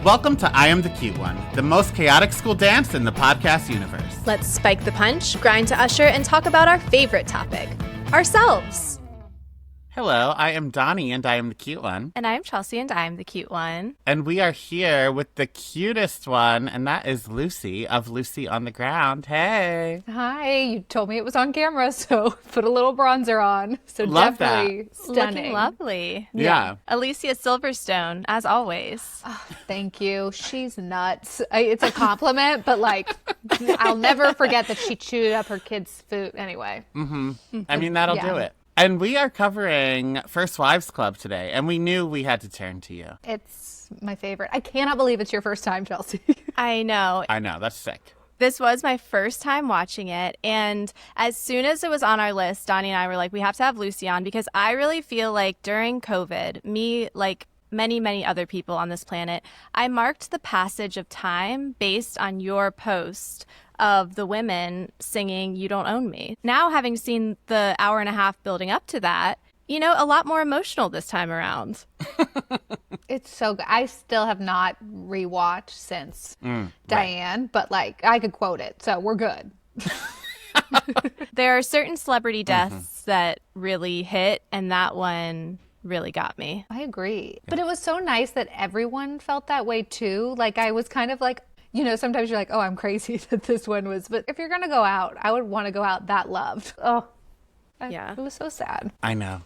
Welcome to I Am the Cute One, the most chaotic school dance in the podcast universe. Let's spike the punch, grind to usher, and talk about our favorite topic, ourselves. Hello, I am Donnie, and I am the cute one. And I'm Chelsea, and I'm the cute one. And we are here with the cutest one, and that is Lucy of Lucy on the Ground. Hey. Hi, you told me it was on camera, so put a little bronzer on. So Love definitely stunning. Looking lovely. Yeah. Alicia Silverstone, as always. Oh, thank you. She's nuts. It's a compliment, but like, I'll never forget that she chewed up her kid's food anyway. I mean, that'll do it. And we are covering First Wives Club today, and we knew we had to turn to you. It's my favorite. I cannot believe it's your first time, Chelsea. I know. I know, that's sick. This was my first time watching it, and as soon as it was on our list, Donnie and I were like, we have to have Lucy on, because I really feel like during COVID, me, like many, many other people on this planet, I marked the passage of time based on your post of the women singing You Don't Own Me. Now, having seen the hour and a half building up to that, you know, a lot more emotional this time around. It's so good. I still have not rewatched since Diane, but like, I could quote it, so we're good. There are certain celebrity deaths that really hit, and that one really got me. I agree. But it was so nice that everyone felt that way too. Like, I was kind of like, you know, sometimes you're like, oh, I'm crazy that this one was, but if you're going to go out, I would want to go out that loved. Oh, Yeah. It was so sad. I know.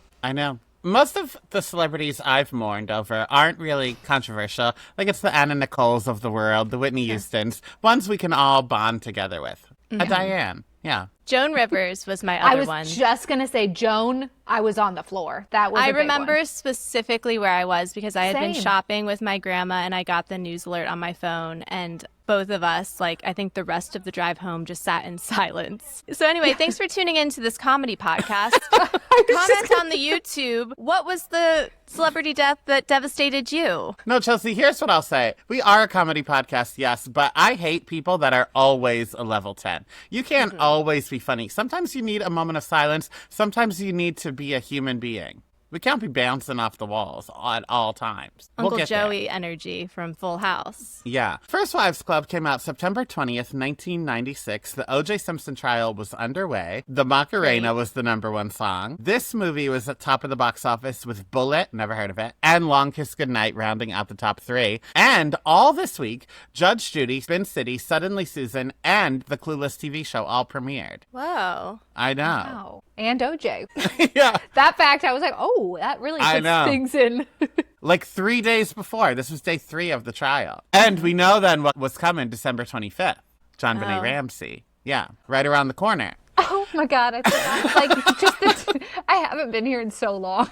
Most of the celebrities I've mourned over aren't really controversial. Like, it's the Anna Nicoles of the world, the Whitney Houstons, ones we can all bond together with. A Diane, yeah. Joan Rivers was my I other was one. just going to say, Joan, I was on the floor. That was I a big remember one. specifically where I was because I had been Same. shopping with my grandma and I got the news alert on my phone, and both of us, like, I think the rest of the drive home just sat in silence. So anyway, thanks for tuning in to this comedy podcast. Comment on the YouTube. What was the celebrity death that devastated you? No, Chelsea, here's what I'll say. We are a comedy podcast, yes, but I hate people that are always a level 10. You can't always be funny. Sometimes you need a moment of silence. Sometimes you need to be a human being. We can't be bouncing off the walls at all times. Uncle We'll get there. Joey energy from Full House. Yeah. First Wives Club came out September 20th, 1996. The O.J. Simpson trial was underway. The Macarena was the #1 song. This movie was at top of the box office with Bullet, never heard of it, and Long Kiss Goodnight rounding out the top 3. And all this week, Judge Judy, Spin City, Suddenly Susan, and the Clueless TV show all premiered. Whoa. I know. Wow. And OJ. Yeah. That fact, I was like, oh, that really I puts know. things in. Like 3 days before. This was day 3 of the trial. And we know then what was coming December 25th. John Benet Ramsey. Yeah, right around the corner. Oh my God. I haven't been here in so long.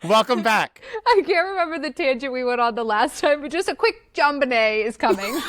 Welcome back. I can't remember the tangent we went on the last time, but just a quick John Benet is coming.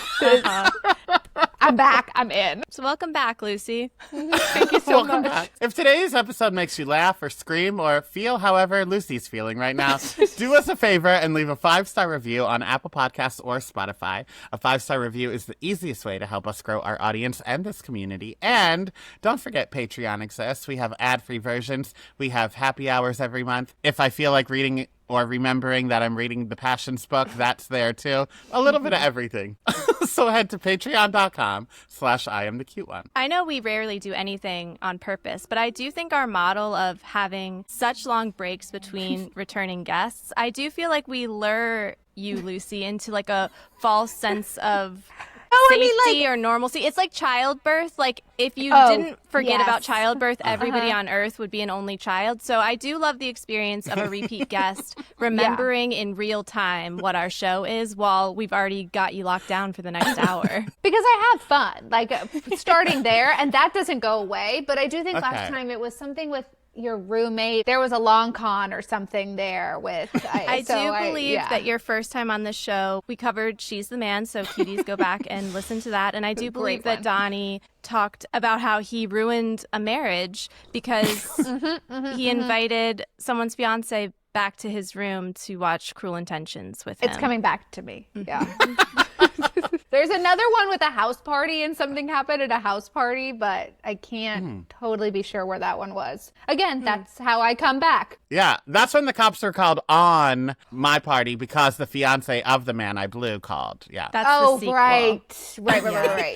I'm back. I'm in. So welcome back, Lucy. Thank you so Welcome much. back. If today's episode makes you laugh or scream or feel however Lucy's feeling right now, do us a favor and leave a 5-star review on Apple Podcasts or Spotify. A 5-star review is the easiest way to help us grow our audience and this community. And don't forget Patreon exists. We have ad-free versions. We have happy hours every month. If I feel like reading or remembering that I'm reading the Passions book, that's there too. A little bit of everything. So head to patreon.com/I am the cute one. I know we rarely do anything on purpose, but I do think our model of having such long breaks between returning guests, I do feel like we lure you, Lucy, into like a false sense of safety or normalcy. It's like childbirth. Like if you didn't forget about childbirth, everybody on earth would be an only child. So I do love the experience of a repeat guest remembering in real time what our show is while we've already got you locked down for the next hour. Because I have fun, like starting there, and that doesn't go away. But I do think Okay. last time it was something with your roommate. There was a long con or something there with. I do believe that your first time on the show, we covered She's the Man, so cuties go back and listen to that. And I do believe that Donnie talked about how he ruined a marriage because he invited someone's fiance back to his room to watch Cruel Intentions with him. It's coming back to me. Yeah. There's another one with a house party and something happened at a house party, but I can't totally be sure where that one was. Again, that's how I come back. Yeah, that's when the cops were called on my party because the fiance of the man I blew called. Yeah. That's the sequel. Right.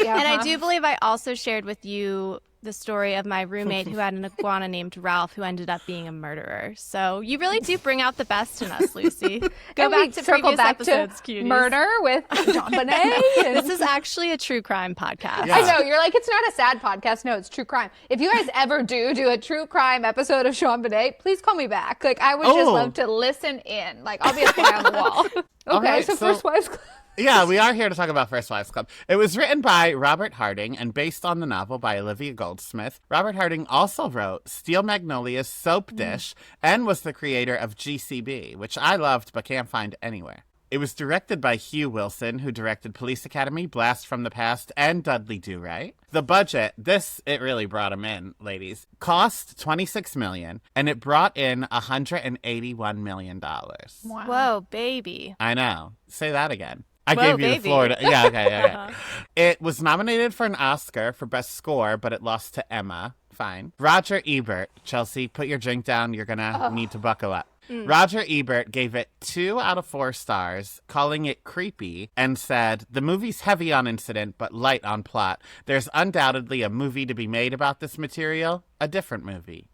Yeah, And I do believe I also shared with you the story of my roommate who had an iguana named Ralph who ended up being a murderer. So you really do bring out the best in us, Lucy. Go And back we to circle previous back episodes, to cuties. murder with John Bonet. This is actually a true crime podcast. Yeah. I know, you're like, it's not a sad podcast. No, it's true crime. If you guys ever do a true crime episode of Sean Bonet, please call me back. Like, I would just love to listen in. Like, I'll be a fly on the wall. Okay, All right, so so- First Wives Club. Yeah, we are here to talk about First Wives Club. It was written by Robert Harding and based on the novel by Olivia Goldsmith. Robert Harding also wrote Steel Magnolia's Soap Dish and was the creator of GCB, which I loved but can't find anywhere. It was directed by Hugh Wilson, who directed Police Academy, Blast from the Past, and Dudley Do-Right. The budget, it really brought him in, ladies, cost $26 million, and it brought in $181 million. Wow. Whoa, baby. I know. Say that again. I Whoa, gave you baby. the Florida. Yeah, okay. It was nominated for an Oscar for Best Score, but it lost to Emma. Fine. Roger Ebert. Chelsea, put your drink down. You're going to need to buckle up. Roger Ebert gave it 2 out of 4 stars, calling it creepy, and said, the movie's heavy on incident, but light on plot. There's undoubtedly a movie to be made about this material. A different movie.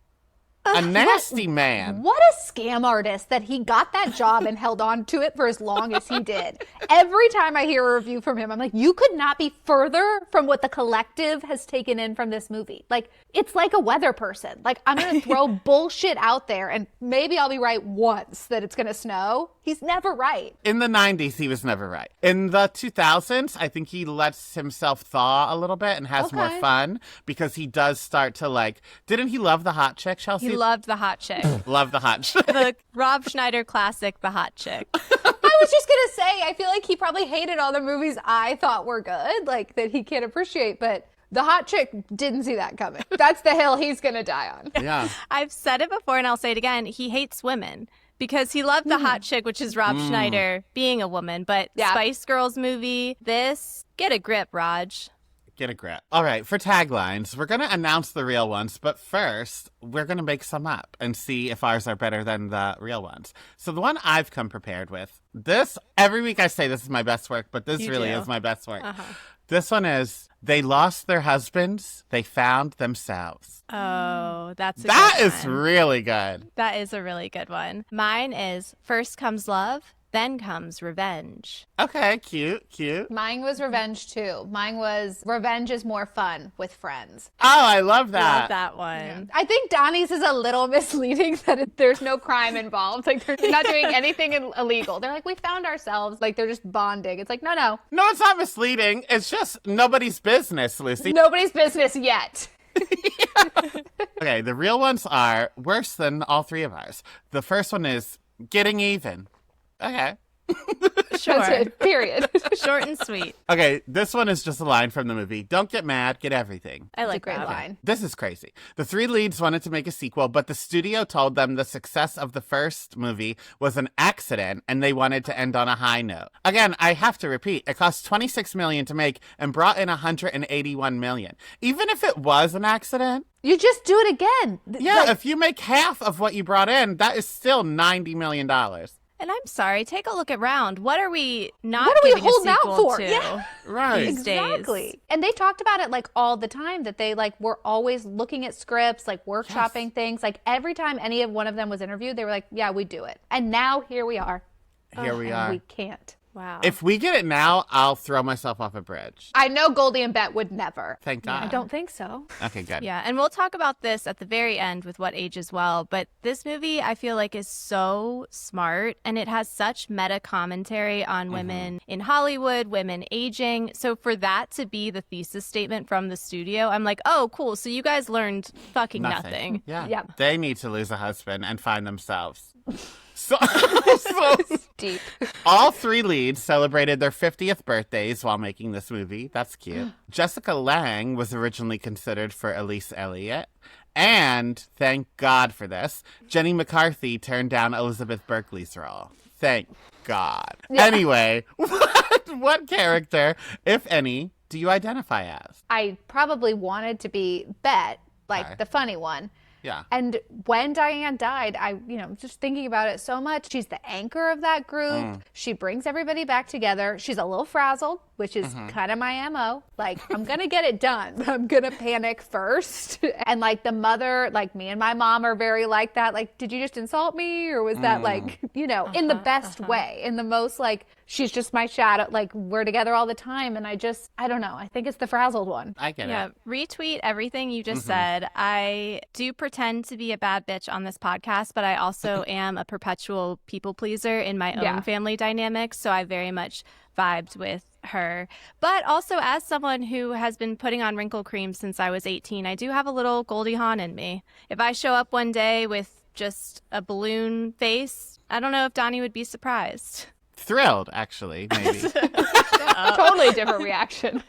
A nasty man. What a scam artist that he got that job and held on to it for as long as he did. Every time I hear a review from him, I'm like, you could not be further from what the collective has taken in from this movie. Like, it's like a weather person. Like, I'm going to throw bullshit out there and maybe I'll be right once that it's going to snow. He's never right. In the 90s, he was never right. In the 2000s, I think he lets himself thaw a little bit and has more Okay. fun because he does start to didn't he love the hot chick, Chelsea? He loved the hot chick. Love the hot chick. The Rob Schneider classic, The Hot Chick. I was just going to say, I feel like he probably hated all the movies I thought were good, like that he can't appreciate, but the hot chick didn't see that coming. That's the hill he's going to die on. Yeah. I've said it before and I'll say it again. He hates women because he loved the hot chick, which is Rob Schneider being a woman. But Yeah. Spice Girls movie, get a grip, Raj. Get a grip. All right, for taglines, we're going to announce the real ones, but first, we're going to make some up and see if ours are better than the real ones. So the one I've come prepared with, every week I say this is my best work, but this You really do. is my best work. This one is, they lost their husbands, they found themselves. Oh, that's a That good is one. really good. That is a really good one. Mine is first comes love, then comes revenge. Okay, cute. Mine was revenge too. Mine was revenge is more fun with friends. Oh, I love that. Love that one. I think Donnie's is a little misleading that there's no crime involved. Like they're not doing anything illegal. They're like, we found ourselves. Like they're just bonding. It's like, no. No, it's not misleading. It's just nobody's business, Lucy. Nobody's business yet. Okay, the real ones are worse than all 3 of ours. The first one is getting even. Okay. Sure. That's it. Period. Short and sweet. Okay, this one is just a line from the movie. Don't get mad, get everything. I It's a like great that. line. This is crazy. The 3 leads wanted to make a sequel, but the studio told them the success of the first movie was an accident and they wanted to end on a high note. Again, I have to repeat, it cost $26 million to make and brought in $181 million. Even if it was an accident, You just do it again. yeah, Like, if you make half of what you brought in, that is still $90 million. And I'm sorry, take a look around. What are we not What are we giving holding a out sequel for? to Yeah. Right. these days? Exactly. And they talked about it like all the time that they like were always looking at scripts, like workshopping things. Like every time any of one of them was interviewed, they were like, yeah, we do it. And now here we are. Here we And are. we can't. Wow. If we get it now, I'll throw myself off a bridge. I know Goldie and Bet would never. Thank God. I don't think so. Okay, good. Yeah, and we'll talk about this at the very end with what ages well, but this movie I feel like is so smart and it has such meta commentary on women in Hollywood, women aging. So for that to be the thesis statement from the studio, I'm like, "Oh, cool. So you guys learned fucking nothing." Yeah. Yeah. They need to lose a husband and find themselves. So, Deep. all 3 leads celebrated their 50th birthdays while making this movie. That's cute. Jessica Lange was originally considered for Elise Elliott, And thank God for this, Jenny McCarthy turned down Elizabeth Berkley's role. Thank God. Yeah. Anyway, what character, if any, do you identify as? I probably wanted to be Bet, like Okay. the funny one. Yeah. And when Diane died, I, just thinking about it so much. She's the anchor of that group. She brings everybody back together. She's a little frazzled, which is kind of my MO. Like, I'm going to get it done, but I'm going to panic first. And like the mother, like me and my mom are very like that. Like, did you just insult me? Or was that like, in the best way, in the most like, she's just my shadow. Like, we're together all the time. And I don't know. I think it's the frazzled one. I get Yeah, it. retweet everything you just said. I do pretend to be a bad bitch on this podcast, but I also am a perpetual people pleaser in my own Yeah. family dynamics. So I very much vibed with her. But also, as someone who has been putting on wrinkle cream since I was 18, I do have a little Goldie Hawn in me. If I show up one day with just a balloon face, I don't know if Donnie would be surprised. Thrilled, actually, maybe. Totally different reaction.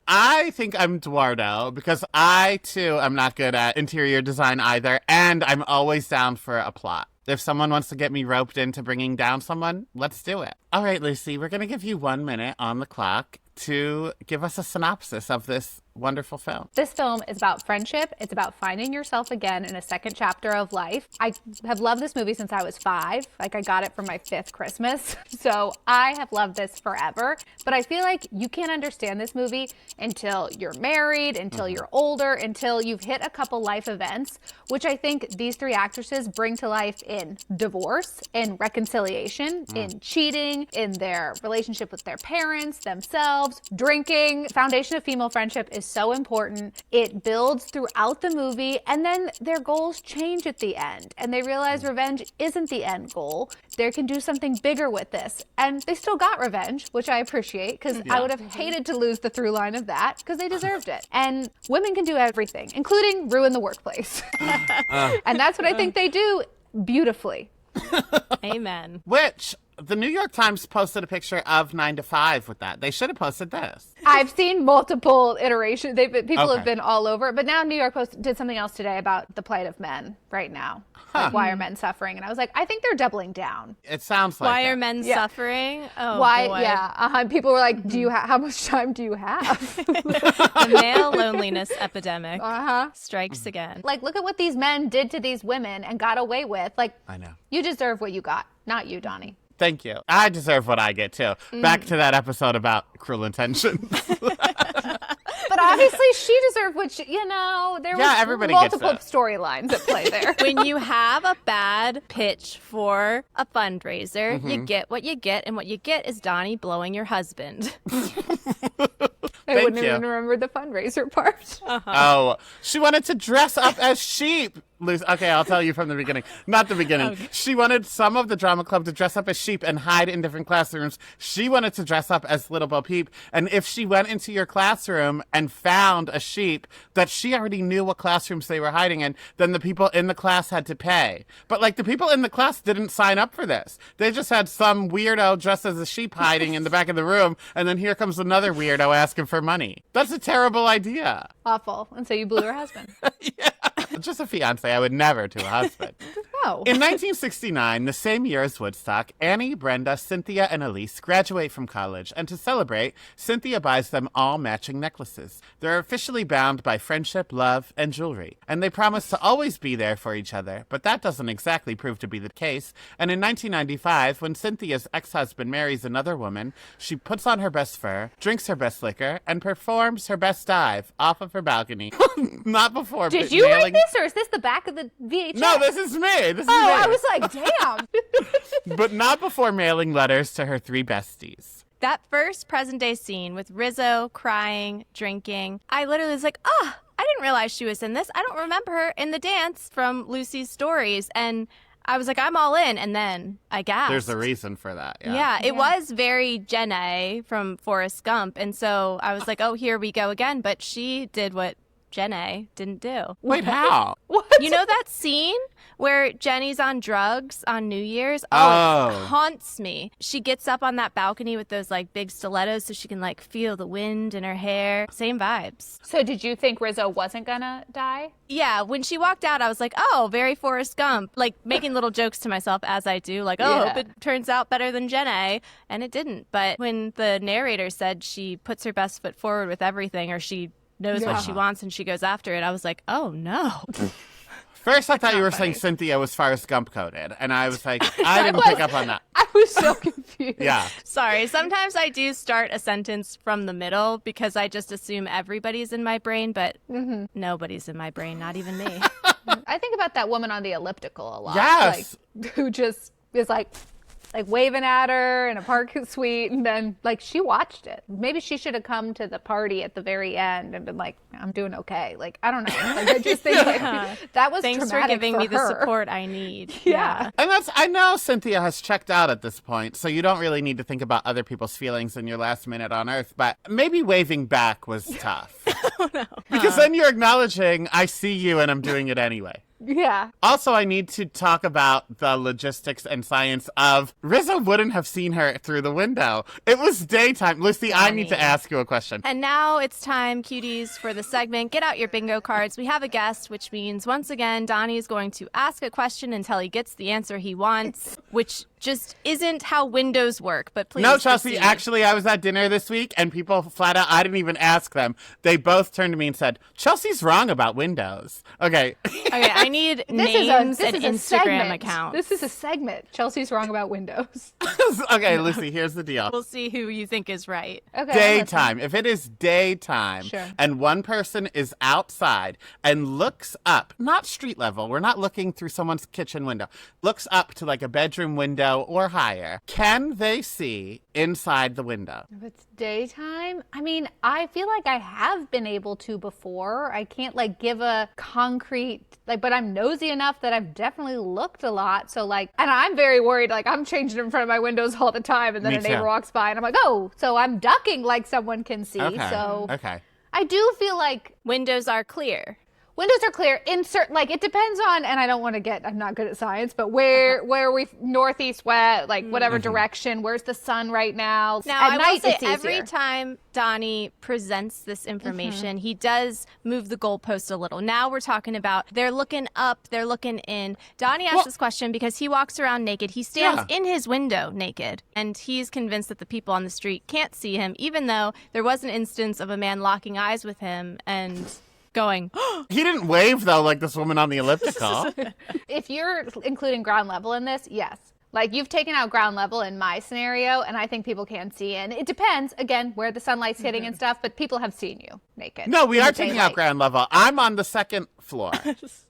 I think I'm Eduardo because I, too, am not good at interior design either, and I'm always down for a plot. If someone wants to get me roped into bringing down someone, let's do it. All right, Lucy, we're going to give you 1 minute on the clock to give us a synopsis of this wonderful film. This film is about friendship. It's about finding yourself again in a second chapter of life. I have loved this movie since I was 5. Like, I got it for my 5th Christmas. So I have loved this forever. But I feel like you can't understand this movie until you're married, until you're older, until you've hit a couple life events, which I think these 3 actresses bring to life in divorce, in reconciliation, in cheating, in their relationship with their parents, themselves, drinking. Foundation of female friendship is so important. It builds throughout the movie, and then their goals change at the end, and they realize revenge isn't the end goal. They can do something bigger with this, and they still got revenge, which I appreciate, because I would have hated to lose the through line of that, because they deserved it. And women can do everything, including ruin the workplace. And that's what I think they do beautifully. Amen. Which the New York Times posted a picture of 9 to 5 with that. They should have posted this. I've seen multiple iterations. People Okay. have been all over. But now New York Post did something else today about the plight of men right now. Like, why are men suffering? And I was like, I think they're doubling down. It sounds like Why it. are men suffering? Oh, Why? boy. Yeah. People were like, do you how much time do you have? The male loneliness epidemic strikes again. Like, look at what these men did to these women and got away with. Like, I know. you deserve what you got, not you, Donnie. Thank you. I deserve what I get, too. Back to that episode about Cruel Intentions. But obviously, she deserved what there Yeah, was everybody gets multiple that. storylines at play there. When you have a bad pitch for a fundraiser, you get what you get, and what you get is Donnie blowing your husband. I Thank wouldn't you. even remember the fundraiser part. Oh, she wanted to dress up as sheep. Okay, I'll tell you from the beginning. Not the beginning. Okay. She wanted some of the drama club to dress up as sheep and hide in different classrooms. She wanted to dress up as Little Bo Peep. And if she went into your classroom and found a sheep that she already knew what classrooms they were hiding in, then the people in the class had to pay. But like the people in the class didn't sign up for this. They just had some weirdo dressed as a sheep hiding in the back of the room. And then here comes another weirdo asking for money. That's a terrible idea. Awful. And so you blew her husband. Just a fiance. I would never to a husband. Oh. In 1969, the same year as Woodstock, Annie, Brenda, Cynthia, and Elise graduate from college, and to celebrate, Cynthia buys them all matching necklaces. They're officially bound by friendship, love, and jewelry, and they promise to always be there for each other, but that doesn't exactly prove to be the case, and in 1995, when Cynthia's ex-husband marries another woman, she puts on her best fur, drinks her best liquor, and performs her best dive off of her balcony. Not before Did you write nailing- this, or is this the back of the VHS? No, this is me. This is Oh, me. I was like, damn. But not before mailing letters to her 3 besties. That first present day scene with Rizzo crying, drinking, I literally was like, I didn't realize she was in this. I don't remember her in the dance from Lucy's stories. And I was like, I'm all in. And then I gasped. There's a reason for that. Yeah, it was very Jenna from Forrest Gump. And so I was like, oh, here we go again. But she did what Jenna didn't do. Wait, how? What? You know that scene where Jenny's on drugs on New Year's. Oh. It haunts me. She gets up on that balcony with those like big stilettos so she can like feel the wind in her hair. Same vibes. So did you think Rizzo wasn't gonna die? Yeah, when she walked out, I was like, oh, very Forrest Gump. Like making little jokes to myself as I do, like, oh, Yeah. hope it turns out better than Jenna. And it didn't. But when the narrator said she puts her best foot forward with everything, or she knows what she wants and she goes after it, I was like, oh no. First, I thought you were funny. saying Cynthia was Forrest Gump coded, and I was like, I didn't pick up on that. I was so confused. Yeah. Sorry, sometimes I do start a sentence from the middle because I just assume everybody's in my brain, but nobody's in my brain, not even me. I think about that woman on the elliptical a lot. Yes. Like, who just is like waving at her in a park suite, and then like she watched it. Maybe she should have come to the party at the very end and been like, I'm doing okay. Like, I don't know. Like, I just think like, that was Thanks for traumatic giving me the her. support I need. Yeah. And I know Cynthia has checked out at this point, so you don't really need to think about other people's feelings in your last minute on Earth, but maybe waving back was tough. Oh, no. Because then you're acknowledging, I see you and I'm doing it anyway. Yeah. Also, I need to talk about the logistics and science of Rizzo wouldn't have seen her through the window. It was daytime. Lucy, I need to ask you a question. And now it's time, cuties, for the segment. Get out your bingo cards. We have a guest, which means, once again, Donnie is going to ask a question until he gets the answer he wants, which just isn't how windows work. But please No, Chelsea, proceed. actually, I was at dinner this week, and people flat out, I didn't even ask them. They both turned to me and said, Chelsea's wrong about windows. Okay. Okay, I need This names is and a Instagram segment. accounts. This is a segment. Chelsea's wrong about Windows. Okay, Lucy, here's the deal. We'll see who you think is right. Okay. Daytime. If it is daytime Sure. and one person is outside and looks up, not street level, we're not looking through someone's kitchen window, looks up to like a bedroom window or higher, can they see inside the window? If it's daytime, I mean, I feel like I have been able to before. I can't like give a concrete, like, but I'm nosy enough that I've definitely looked a lot. So like, and I'm very worried, like I'm changing in front of my windows all the time and then Me a neighbor too. walks by and I'm like, oh, so I'm ducking like someone can see. Okay. So Okay. I do feel like Windows are clear. windows are clear in certain, like it depends on, and I don't want to get, I'm not good at science, but where are we, northeast, west, like whatever direction, where's the sun right now? Now, At I night, will say it's easier. every time Donnie presents this information, he does move the goalpost a little. Now we're talking about they're looking up, they're looking in. Donnie asked this question because he walks around naked. He stands in his window naked, and he's convinced that the people on the street can't see him, even though there was an instance of a man locking eyes with him and going, He didn't wave, though, like this woman on the elliptical. If you're including ground level in this, yes. Like you've taken out ground level in my scenario, and I think people can see. And it depends, again, where the sunlight's hitting and stuff, but people have seen you naked. No, we in are the taking daylight. out ground level. I'm on the second floor.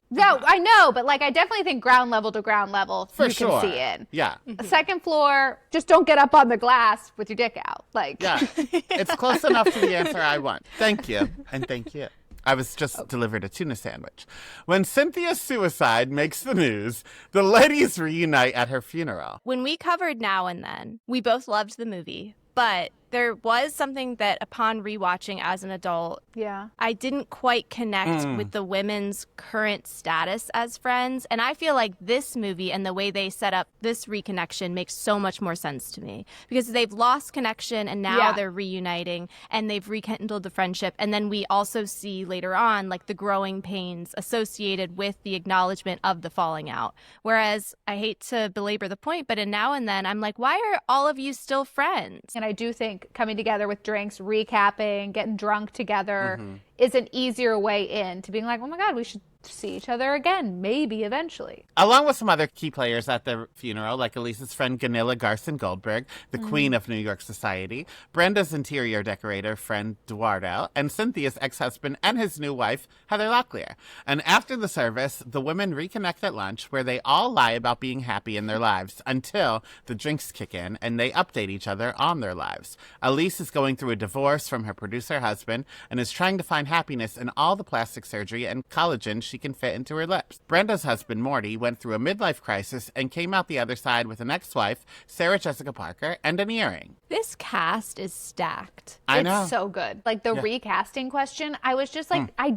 No, I know, but like I definitely think ground level to ground level For you sure. can see in. Yeah. Second floor, just don't get up on the glass with your dick out. Like, Yeah. It's close enough to the answer I want. Thank you. And thank you. I was just delivered a tuna sandwich. When Cynthia's suicide makes the news, the ladies reunite at her funeral. when we covered Now and Then, we both loved the movie, but there was something that upon rewatching as an adult, yeah. I didn't quite connect with the women's current status as friends. And I feel like this movie and the way they set up this reconnection makes so much more sense to me because they've lost connection and now Yeah. they're reuniting and they've rekindled the friendship. And then we also see later on like the growing pains associated with the acknowledgement of the falling out. Whereas I hate to belabor the point, but in Now and Then, I'm like, why are all of you still friends? And I do think coming together with drinks, recapping, getting drunk together is an easier way in to being like, oh my God, we should see each other again, maybe eventually. Along with some other key players at the funeral, like Elisa's friend Gunilla Garson Goldberg, the queen of New York society, Brenda's interior decorator friend Eduardo, and Cynthia's ex-husband and his new wife, Heather Locklear. And after the service, the women reconnect at lunch where they all lie about being happy in their lives until the drinks kick in and they update each other on their lives. Elise is going through a divorce from her producer husband and is trying to find happiness in all the plastic surgery and collagen she she can fit into her lips. Brenda's husband, Morty, went through a midlife crisis and came out the other side with an ex-wife, Sarah Jessica Parker, and an earring. This cast is stacked. I know. It's so good. Like the recasting question, I was just like, I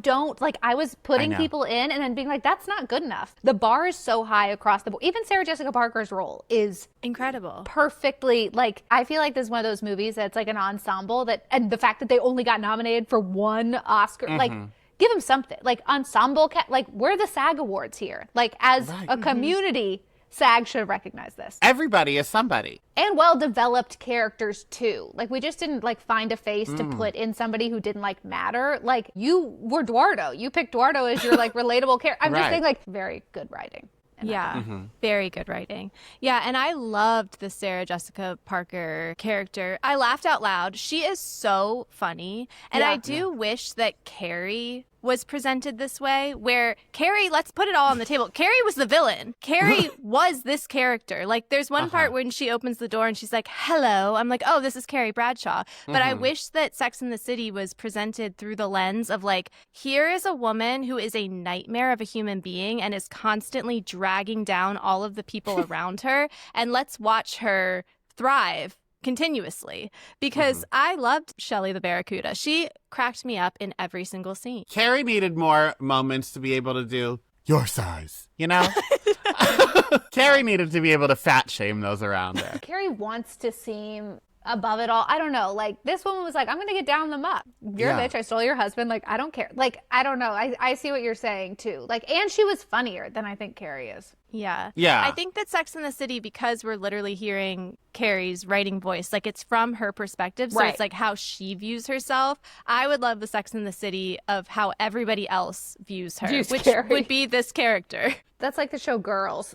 was putting people in and then being like, that's not good enough. The bar is so high across the board. Even Sarah Jessica Parker's role is incredible. Perfectly, like, I feel like this is one of those movies that's like an ensemble that, and the fact that they only got nominated for one Oscar, like, give them something. Like, ensemble, like, we're the SAG Awards here. Like, as a community, SAG should have recognized this. Everybody is somebody. And well-developed characters, too. Like, we just didn't, like, find a face to put in somebody who didn't, like, matter. Like, you were Eduardo. You picked Eduardo as your, like, relatable character. I'm just saying, like, very good writing. Yeah, very good writing. Yeah, and I loved the Sarah Jessica Parker character. I laughed out loud. She is so funny. And I do wish that Carrie was presented this way, where Carrie, let's put it all on the table. Carrie was the villain. Carrie was this character. Like, there's one part when she opens the door and she's like, hello. I'm like, oh, this is Carrie Bradshaw. But I wish that Sex and the City was presented through the lens of, like, here is a woman who is a nightmare of a human being and is constantly dragging down all of the people around her. And let's watch her thrive continuously, because I loved Shelley the Barracuda. She cracked me up in every single scene. Carrie needed more moments to be able to do your size, you know? Carrie needed to be able to fat shame those around her. Carrie wants to seem above it all. I don't know. Like, this woman was like, I'm going to get down the muck. You're a bitch. I stole your husband. Like, I don't care. Like, I don't know. I see what you're saying, too. Like, and she was funnier than I think Carrie is. Yeah. Yeah. I think that Sex and the City, because we're literally hearing Carrie's writing voice, like, it's from her perspective. So it's like how she views herself. I would love the Sex and the City of how everybody else views her, which would be this character. That's like the show Girls.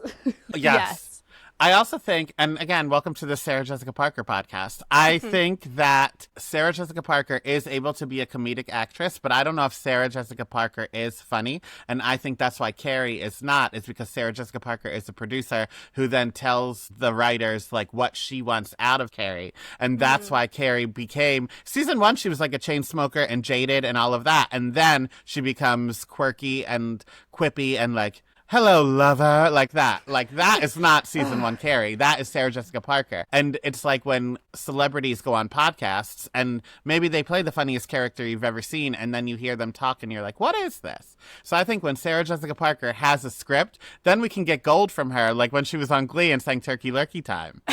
Yes. I also think, and again, welcome to the Sarah Jessica Parker podcast. I think that Sarah Jessica Parker is able to be a comedic actress, but I don't know if Sarah Jessica Parker is funny. And I think that's why Carrie is not, is because Sarah Jessica Parker is a producer who then tells the writers, like, what she wants out of Carrie. And that's why Carrie became, season 1, she was like a chain smoker and jaded and all of that. And then she becomes quirky and quippy and like, hello, lover, like that. Like, that is not season 1 Carrie. That is Sarah Jessica Parker. And it's like when celebrities go on podcasts and maybe they play the funniest character you've ever seen, and then you hear them talk and you're like, what is this? So I think when Sarah Jessica Parker has a script, then we can get gold from her, like when she was on Glee and sang Turkey Lurkey Time.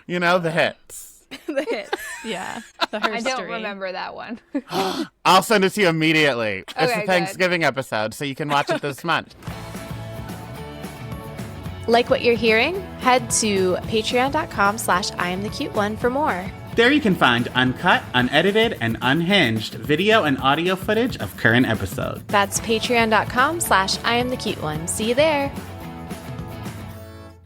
You know, the hits. The hits. Yeah. The I don't remember that one. I'll send it to you immediately. It's Okay, a Thanksgiving episode, so you can watch it this month. Like what you're hearing? Head to patreon.com/IamTheCuteOne for more. There you can find uncut, unedited, and unhinged video and audio footage of current episodes. That's patreon.com/IamTheCuteOne. See you there.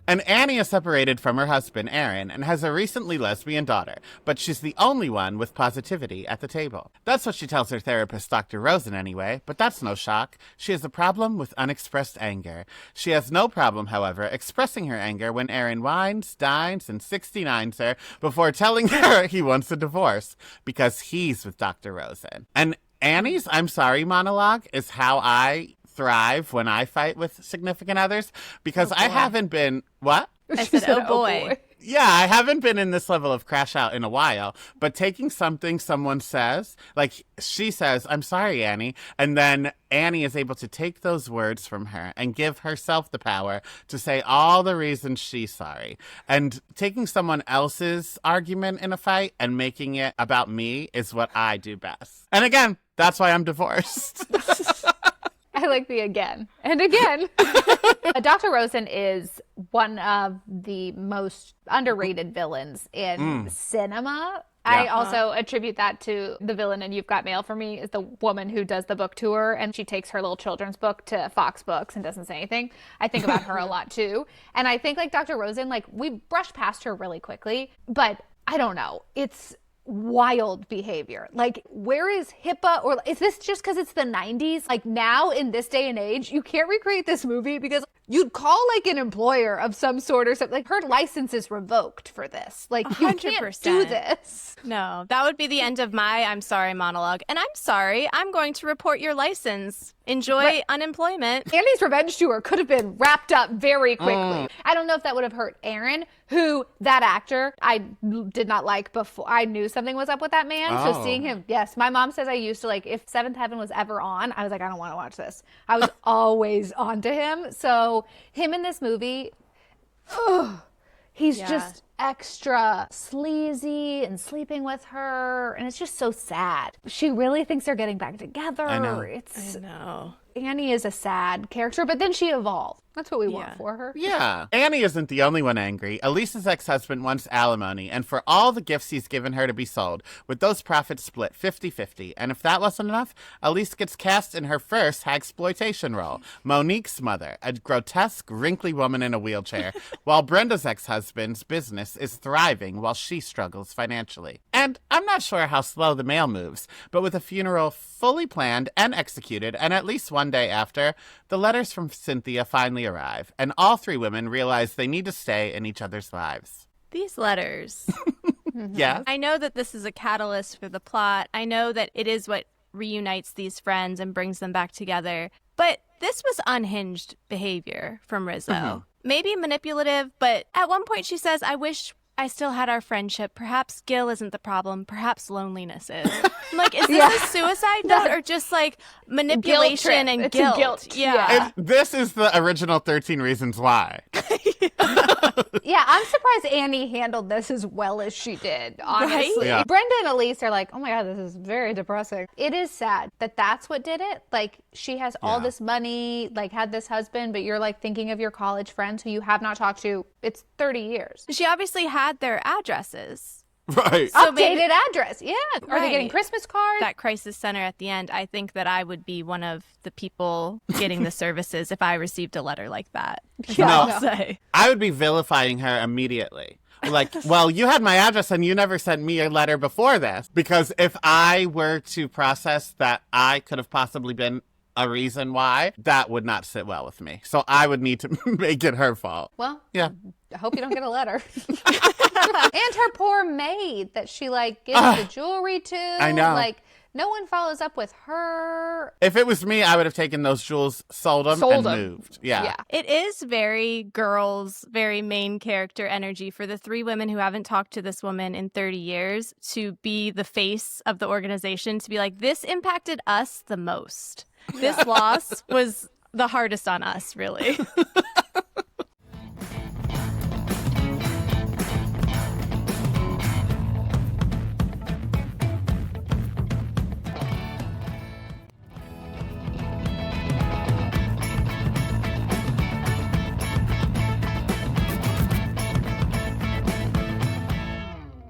And Annie is separated from her husband, Aaron, and has a recently lesbian daughter, but she's the only one with positivity at the table. That's what she tells her therapist, Dr. Rosen, anyway, but that's no shock. She has a problem with unexpressed anger. She has no problem, however, expressing her anger when Aaron wines, dines, and 69s her before telling her he wants a divorce because he's with Dr. Rosen. And Annie's I'm sorry monologue is how I thrive when I fight with significant others, because I haven't been, what? I said, oh boy. Yeah, I haven't been in this level of crash out in a while, but taking something someone says, like she says, I'm sorry, Annie, and then Annie is able to take those words from her and give herself the power to say all the reasons she's sorry. And taking someone else's argument in a fight and making it about me is what I do best. And again, that's why I'm divorced. I like the again and again. Dr. Rosen is one of the most underrated villains in cinema. I also attribute that to the villain in You've Got Mail for me, is the woman who does the book tour and she takes her little children's book to Fox Books and doesn't say anything. I think about her a lot too. And I think like Dr. Rosen, like we brushed past her really quickly, but I don't know. It's wild behavior. Like, where is HIPAA? Or is this just because it's the 90s? Like, now in this day and age, you can't recreate this movie because you'd call like an employer of some sort or something. Like her license is revoked for this. Like you can't 100%. do this. No, that would be the end of my I'm sorry monologue. And I'm sorry, I'm going to report your license. Enjoy unemployment. Annie's revenge tour could have been wrapped up very quickly. I don't know if that would have hurt Aaron, who, that actor, I did not like before. I knew something was up with that man. Oh. So seeing him, yes, my mom says I used to like, if Seventh Heaven was ever on, I was like, I don't want to watch this. I was always on to him. So him in this movie, he's just extra sleazy and sleeping with her, and it's just so sad. She really thinks they're getting back together. I know. It's I know. Annie is a sad character, but then she evolved. That's what we want Yeah. for her. Yeah. Annie isn't the only one angry. Elise's ex-husband wants alimony, and for all the gifts he's given her to be sold, with those profits split 50-50. And if that wasn't enough, Elise gets cast in her first hagsploitation role, Monique's mother, a grotesque, wrinkly woman in a wheelchair, while Brenda's ex-husband's business is thriving while she struggles financially. And I'm not sure how slow the mail moves, but with a funeral fully planned and executed, and at least one day after, the letters from Cynthia finally arrive, and all three women realize they need to stay in each other's lives. These letters. Yeah? I know that this is a catalyst for the plot. I know that it is what reunites these friends and brings them back together. But this was unhinged behavior from Rizzo. Maybe manipulative, but at one point she says, I wish I still had our friendship. Perhaps Gil isn't the problem. Perhaps loneliness is. I'm like, is this a suicide note or just like manipulation and It's guilt? a guilt. Yeah. This is the original 13 Reasons Why. Yeah, I'm surprised Annie handled this as well as she did, honestly. Right? Yeah. Brenda and Elise are like, oh my God, this is very depressing. It is sad that that's what did it. Like, she has all Yeah. this money, like, had this husband, but you're like thinking of your college friends who you have not talked to. It's 30 years. She obviously had their addresses. Right. So maybe- Updated address. Yeah. Are they getting Right. Christmas cards? That crisis center at the end, I think that I would be one of the people getting the services if I received a letter like that. Yeah, No. I know. Say. I would be vilifying her immediately. Like, well, you had my address and you never sent me a letter before this. Because if I were to process that I could have possibly been a reason why, that would not sit well with me. So I would need to make it her fault. Well, Yeah. I hope you don't get a letter. And her poor maid that she like gives the jewelry to. I know. Like no one follows up with her. If it was me, I would have taken those jewels, sold them, Sold and 'em. moved. Yeah. It is very girls, very main character energy for the three women who haven't talked to this woman in 30 years to be the face of the organization, to be like, this impacted us the most. This loss was the hardest on us, really.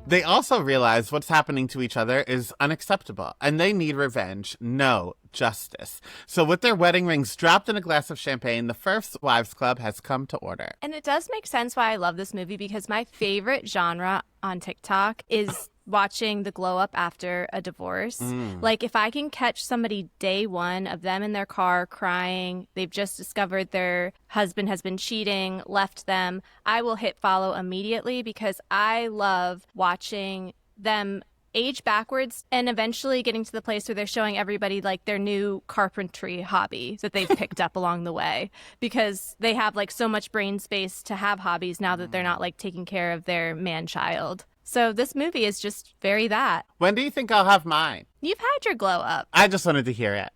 They also realize what's happening to each other is unacceptable, and they need revenge, no justice. So with their wedding rings dropped in a glass of champagne, the First Wives Club has come to order. And it does make sense why I love this movie, because my favorite genre on TikTok is watching the glow up after a divorce. Like, if I can catch somebody day one of them in their car crying, they've just discovered their husband has been cheating, left them, I will hit follow immediately, because I love watching them age backwards and eventually getting to the place where they're showing everybody like their new carpentry hobby that they've picked up along the way, because they have like so much brain space to have hobbies now that they're not like taking care of their man child. So this movie is just very that. When do you think I'll have mine? You've had your glow up. I just wanted to hear it.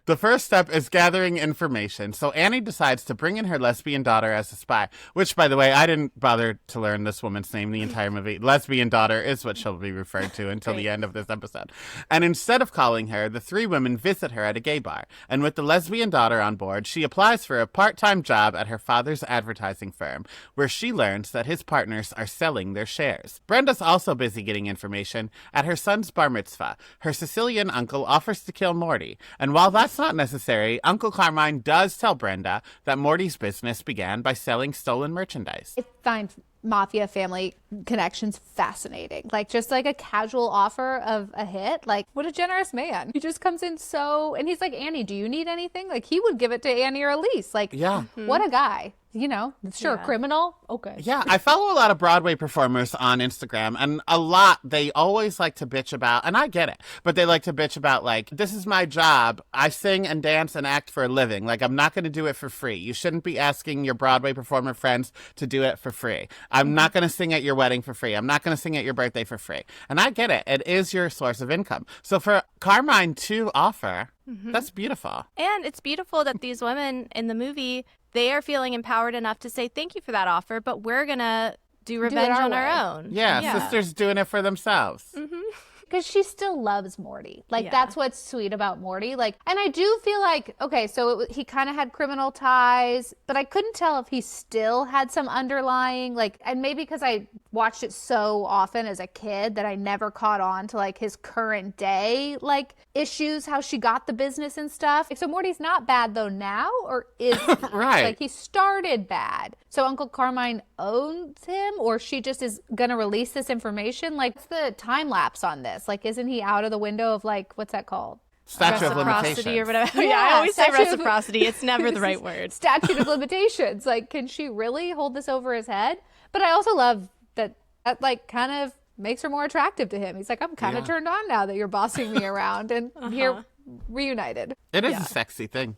The first step is gathering information, so Annie decides to bring in her lesbian daughter as a spy, which, by the way, I didn't bother to learn this woman's name the entire movie. Lesbian daughter is what she'll be referred to until the end of this episode. And instead of calling her, the three women visit her at a gay bar, and with the lesbian daughter on board, she applies for a part-time job at her father's advertising firm, where she learns that his partners are selling their shares. Brenda's also busy getting information. At her son's bar mitzvah, her Sicilian uncle offers to kill Morty, and while that's not necessary, Uncle Carmine does tell Brenda that Morty's business began by selling stolen merchandise. I find mafia family connections fascinating. Like, just like a casual offer of a hit. Like, what a generous man. He just comes in and he's like, Annie, do you need anything? Like, he would give it to Annie or Elise. Like, Yeah. what a guy. You know, sure, Yeah. criminal. Okay. Yeah, I follow a lot of Broadway performers on Instagram, and a lot, they always like to bitch about, and I get it, but they like to bitch about, like, this is my job. I sing and dance and act for a living. Like, I'm not going to do it for free. You shouldn't be asking your Broadway performer friends to do it for free. I'm not going to sing at your wedding for free. I'm not going to sing at your birthday for free. And I get it. It is your source of income. So for Carmine to offer, that's beautiful. And it's beautiful that these women in the movie, they are feeling empowered enough to say thank you for that offer, but we're going to do revenge our on way. our own. Yeah, sisters doing it for themselves. Because she still loves Morty. Like, Yeah. that's what's sweet about Morty. Like, and I do feel like, okay, so he kind of had criminal ties, but I couldn't tell if he still had some underlying, like, and maybe because I watched it so often as a kid that I never caught on to, like, his current day, like, issues, how she got the business and stuff. So Morty's not bad, though, now, or is he? Right. Like, he started bad. So Uncle Carmine owns him, or she just is going to release this information? Like, what's the time lapse on this? Like, isn't he out of the window of, like, what's that called? Statute of Reciprocity or limitations. whatever. Yeah, Yeah, I always say statute of- reciprocity. It's never the right word. Statute of limitations. Like, can she really hold this over his head? But I also love that like, kind of makes her more attractive to him. He's like, I'm kind of turned on now that you're bossing me around, and here reunited. It is a sexy thing.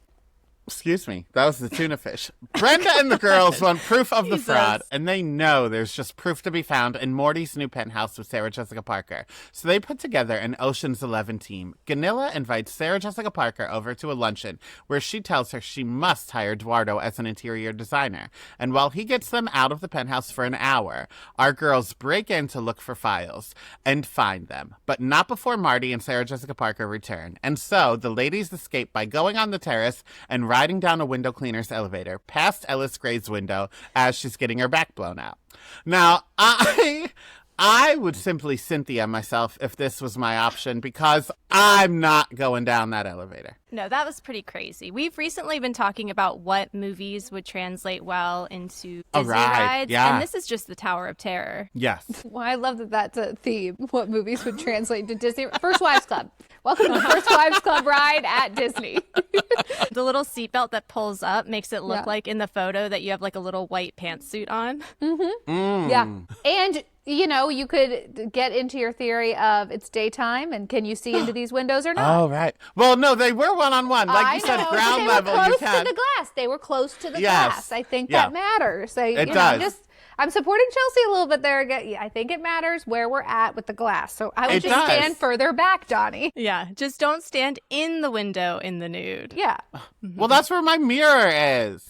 Excuse me. That was the tuna fish. Brenda and the girls want proof of the Jesus. fraud, and they know there's just proof to be found in Morty's new penthouse with Sarah Jessica Parker. So they put together an Ocean's 11 team. Ganilla invites Sarah Jessica Parker over to a luncheon where she tells her she must hire Eduardo as an interior designer. And while he gets them out of the penthouse for an hour, our girls break in to look for files and find them. But not before Marty and Sarah Jessica Parker return. And so the ladies escape by going on the terrace and riding down a window cleaner's elevator past Ellis Gray's window as she's getting her back blown out. Now, I would simply Cynthia myself if this was my option, because I'm not going down that elevator. No, that was pretty crazy. We've recently been talking about what movies would translate well into A Disney ride, rides, yeah. and this is just the Tower of Terror. Yes. Well, I love that that's a theme. What movies would translate to Disney? First Wives Club. Welcome to the First Wives Club ride at Disney. The little seatbelt that pulls up makes it look Yeah. like in the photo that you have like a little white pantsuit on. Yeah. And, you know, you could get into your theory of it's daytime and can you see into these windows or not? Oh, right. Well, no, they were one-on-one. Like you said, know, but ground they level, were close you can. to the glass. They were close to the Yes. glass. I think Yeah. that matters. It does. I'm supporting Chelsea a little bit there. Again. Yeah, I think it matters where we're at with the glass. So I would It just does. stand further back, Donnie. Yeah, just don't stand in the window in the nude. Yeah. Well, that's where my mirror is.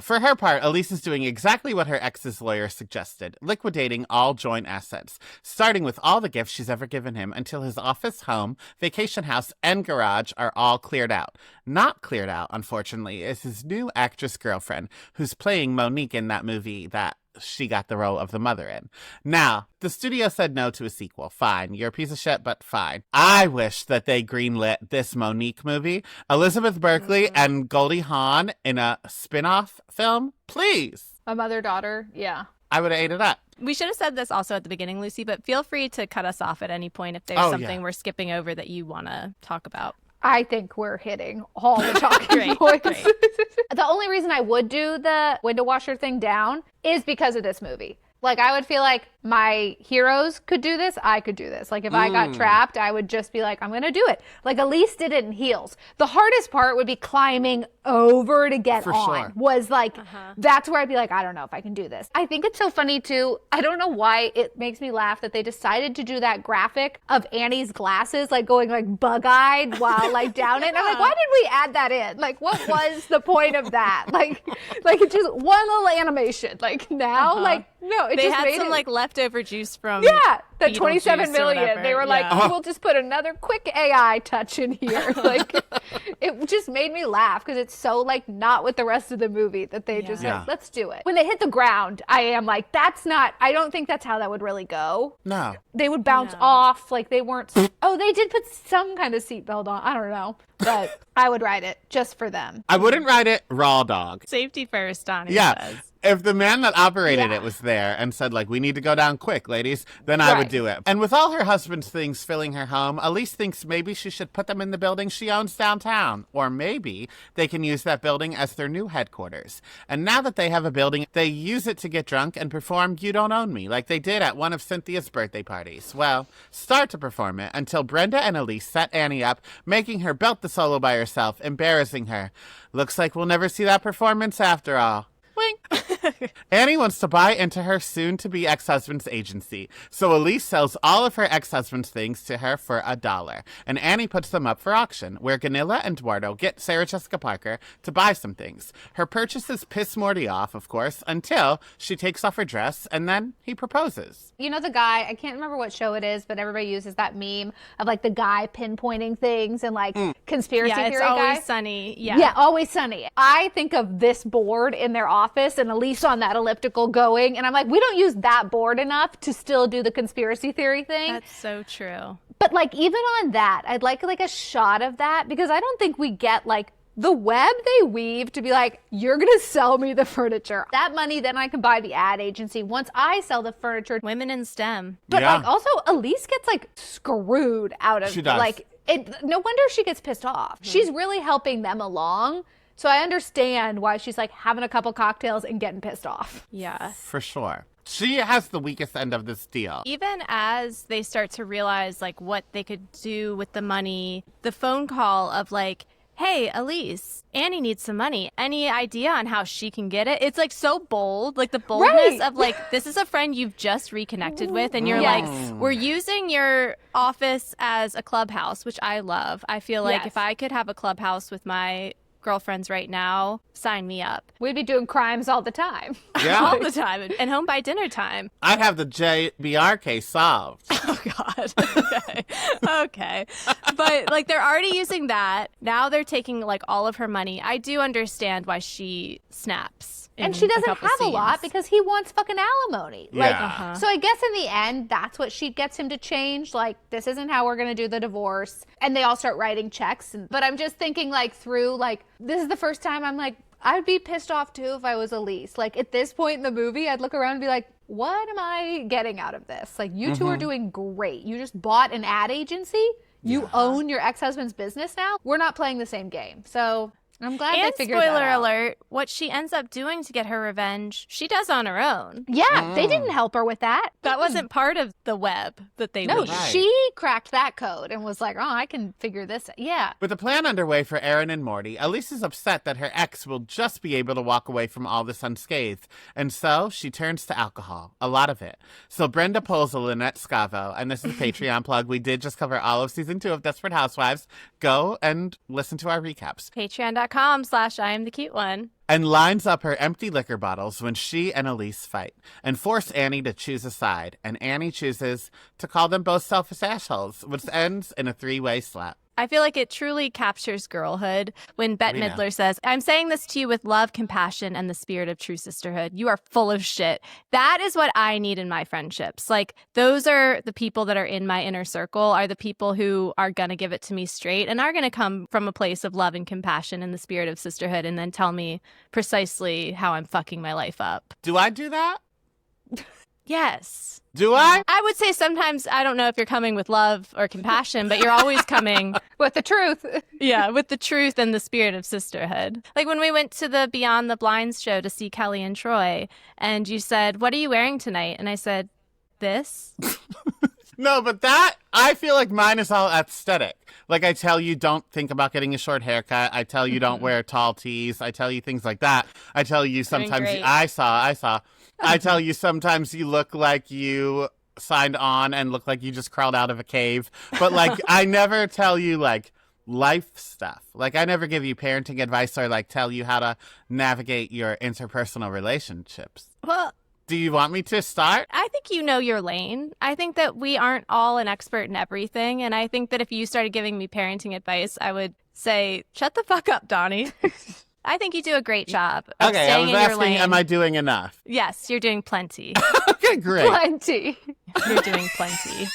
For her part, Elise is doing exactly what her ex's lawyer suggested, liquidating all joint assets, starting with all the gifts she's ever given him until his office, home, vacation house, and garage are all cleared out. Not cleared out, unfortunately, is his new actress girlfriend, who's playing Monique in that movie that she got the role of the mother in. Now, the studio said no to a sequel. Fine. You're a piece of shit, but fine. I wish that they greenlit this Monique movie. Elizabeth Berkley and Goldie Hawn in a spin-off film. Please. A mother-daughter. Yeah. I would have ate it up. We should have said this also at the beginning, Lucy, but feel free to cut us off at any point if there's Oh, something yeah. we're skipping over that you want to talk about. I think we're hitting all the talking Great, points. great. The only reason I would do the window washer thing down is because of this movie. Like, I would feel like my heroes could do this. I could do this. Like, if I got trapped, I would just be like, I'm going to do it. Like, Elise did it in heels. The hardest part would be climbing over to get For on. sure. Was like, that's where I'd be like, I don't know if I can do this. I think it's so funny, too. I don't know why it makes me laugh that they decided to do that graphic of Annie's glasses, like, going, like, bug-eyed while, like, down it. And I'm like, why did we add that in? Like, what was the point of that? Like it's just one little animation. Like, now, like, no, it They just had made some it. like leftover juice from Yeah, The Beetlejuice 27 or million. whatever. They were like, Yeah. we'll just put another quick AI touch in here. Like, it just made me laugh because it's so like not with the rest of the movie that they just Yeah. like, let's do it. When they hit the ground, I am like, that's not, I don't think that's how that would really go. No. They would bounce No. off. Like they weren't, oh, they did put some kind of seatbelt on. I don't know. But I would ride it just for them. I wouldn't ride it raw dog. Safety first, Donnie Yeah. says. If the man that operated Yeah. it was there and said, like, we need to go down quick, ladies, then I would Right. do it. And with all her husband's things filling her home, Elise thinks maybe she should put them in the building she owns downtown. Or maybe they can use that building as their new headquarters. And now that they have a building, they use it to get drunk and perform You Don't Own Me, like they did at one of Cynthia's birthday parties. Well, start to perform it until Brenda and Elise set Annie up, making her belt the solo by herself, embarrassing her. Looks like we'll never see that performance after all. Wink. Annie wants to buy into her soon-to-be ex-husband's agency, so Elise sells all of her ex-husband's things to her for $1, and Annie puts them up for auction, where Ganilla and Eduardo get Sarah Jessica Parker to buy some things. Her purchases piss Morty off, of course, until she takes off her dress, and then he proposes. You know the guy, I can't remember what show it is, but everybody uses that meme of like the guy pinpointing things and like conspiracy Yeah, theory it's always guy. sunny. Yeah. Yeah, Always Sunny. I think of this board in their office and Elise on that elliptical going, and I'm like, we don't use that board enough to still do the conspiracy theory thing. That's so true. But like even on that, I'd like a shot of that because I don't think we get like the web they weave to be like, you're gonna sell me the furniture. That money, then I can buy the ad agency once I sell the furniture. Women in STEM. But Yeah. like also Elise gets like screwed out of She does. like it. No wonder she gets pissed off. She's really helping them along. So I understand why she's like having a couple cocktails and getting pissed off. Yeah. For sure. She has the weakest end of this deal. Even as they start to realize like what they could do with the money, the phone call of like, hey, Elise, Annie needs some money. Any idea on how she can get it? It's like so bold, like the boldness Right. of like, this is a friend you've just reconnected with. And you're Yes. like, we're using your office as a clubhouse, which I love. I feel like Yes. if I could have a clubhouse with my girlfriends right now, sign me up. We'd be doing crimes all the time. Yeah. All the time. And home by dinner time. I'd have the JBR case solved. Oh God. Okay. Okay. But like they're already using that. Now they're taking like all of her money. I do understand why she snaps. And in she doesn't couple have a lot scenes. because he wants fucking alimony. Like, Yeah. so I guess in the end, that's what she gets him to change. Like, this isn't how we're going to do the divorce. And they all start writing checks. But I'm just thinking, like, through, like, this is the first time I'm like, I'd be pissed off too if I was Elise. Like, at this point in the movie, I'd look around and be like, what am I getting out of this? Like, you two are doing great. You just bought an ad agency. You own your ex-husband's business now. We're not playing the same game. So I'm glad And they figured that spoiler out. alert, what she ends up doing to get her revenge, she does on her own. Yeah, they didn't help her with that. That wasn't part of the web that they No, weaved. Right. she cracked that code and was like, oh, I can figure this out. Yeah. With the plan underway for Aaron and Morty, Elise is upset that her ex will just be able to walk away from all this unscathed, and so she turns to alcohol, a lot of it. So Brenda pulls a Lynette Scavo, and this is a Patreon plug. We did just cover all of season 2 of Desperate Housewives. Go and listen to our recaps. Patreon.com/I am the cute one. And lines up her empty liquor bottles when she and Elise fight and force Annie to choose a side. And Annie chooses to call them both selfish assholes, which ends in a 3-way slap. I feel like it truly captures girlhood when Bette Rena. Midler says, I'm saying this to you with love, compassion, and the spirit of true sisterhood. You are full of shit. That is what I need in my friendships. Like, those are the people that are in my inner circle, are the people who are going to give it to me straight and are going to come from a place of love and compassion and the spirit of sisterhood and then tell me precisely how I'm fucking my life up. Do I do that? Yes. Do I? I would say sometimes, I don't know if you're coming with love or compassion, but you're always coming With the truth. yeah, with the truth and the spirit of sisterhood. Like when we went to the Beyond the Blinds show to see Kelly and Troy, and you said, what are you wearing tonight? And I said, this. No, but that, I feel like mine is all aesthetic. Like I tell you, don't think about getting a short haircut. I tell you, don't wear tall tees. I tell you things like that. I tell you sometimes, great. I tell you sometimes you look like you signed on and look like you just crawled out of a cave. But like, I never tell you like life stuff. Like I never give you parenting advice or like tell you how to navigate your interpersonal relationships. Well, Do you want me to start? I think you know your lane. I think that we aren't all an expert in everything. And I think that if you started giving me parenting advice, I would say, shut the fuck up, Donnie. I think you do a great job of Okay, I staying was in your asking, lane. am I doing enough? Yes, you're doing plenty. Okay, great. Plenty. You're doing plenty.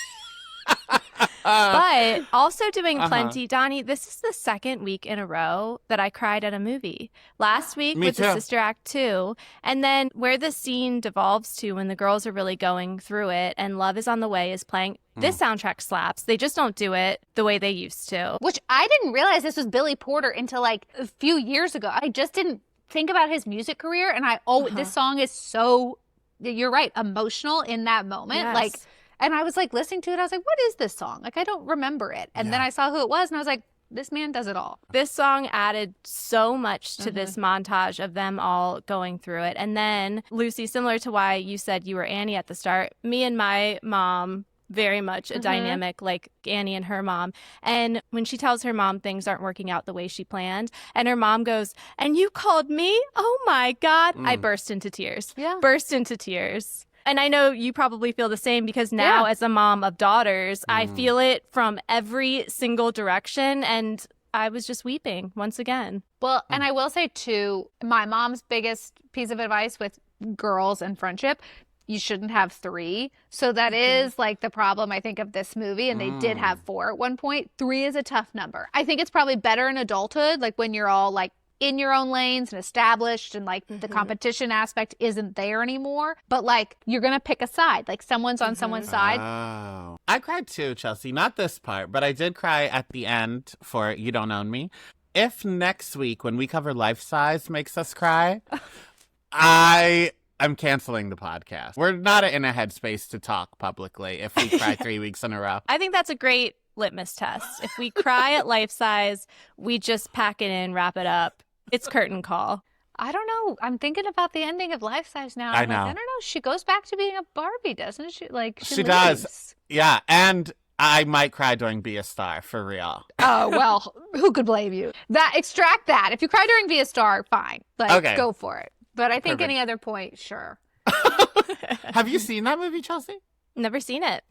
But also doing plenty, Donnie, this is the second week in a row that I cried at a movie. Last week Me with too. the Sister Act 2, and then where the scene devolves to when the girls are really going through it and Love is on the Way is playing. This soundtrack slaps. They just don't do it the way they used to. Which I didn't realize this was Billy Porter until like a few years ago. I just didn't think about his music career. And this song is so, you're right, emotional in that moment. Yes. Like, and I was like listening to it. I was like, what is this song? Like, I don't remember it. And then I saw who it was and I was like, this man does it all. This song added so much to this montage of them all going through it. And then, Lucy, similar to why you said you were Annie at the start, me and my mom, very much a dynamic like Annie and her mom. And when she tells her mom things aren't working out the way she planned, and her mom goes, "And you called me? Oh my God." I burst into tears. Yeah. Burst into tears. And I know you probably feel the same because now as a mom of daughters, I feel it from every single direction. And I was just weeping once again. Well, and I will say too, my mom's biggest piece of advice with girls and friendship, you shouldn't have 3. So that is like the problem, I think, of this movie. And they did have 4 at one point. 3 is a tough number. I think it's probably better in adulthood, like when you're all like in your own lanes and established and like the competition aspect isn't there anymore. But like you're going to pick a side, like someone's on someone's side. Oh. I cried too, Chelsea. Not this part, but I did cry at the end for You Don't Own Me. If next week, when we cover Life Size, makes us cry, I'm canceling the podcast. We're not in a headspace to talk publicly if we cry 3 weeks in a row. I think that's a great litmus test. If we cry at life size, we just pack it in, wrap it up. It's curtain call. I don't know. I'm thinking about the ending of Life Size now. I I'm know. Like, I don't know. She goes back to being a Barbie, doesn't she? Like She does. leaves. Yeah, and I might cry during Be a Star, for real. Oh, well, who could blame you? Extract that. If you cry during Be a Star, fine. Like, Okay. go for it. But I think Perfect. any other point, sure. Have you seen that movie, Chelsea? Never seen it.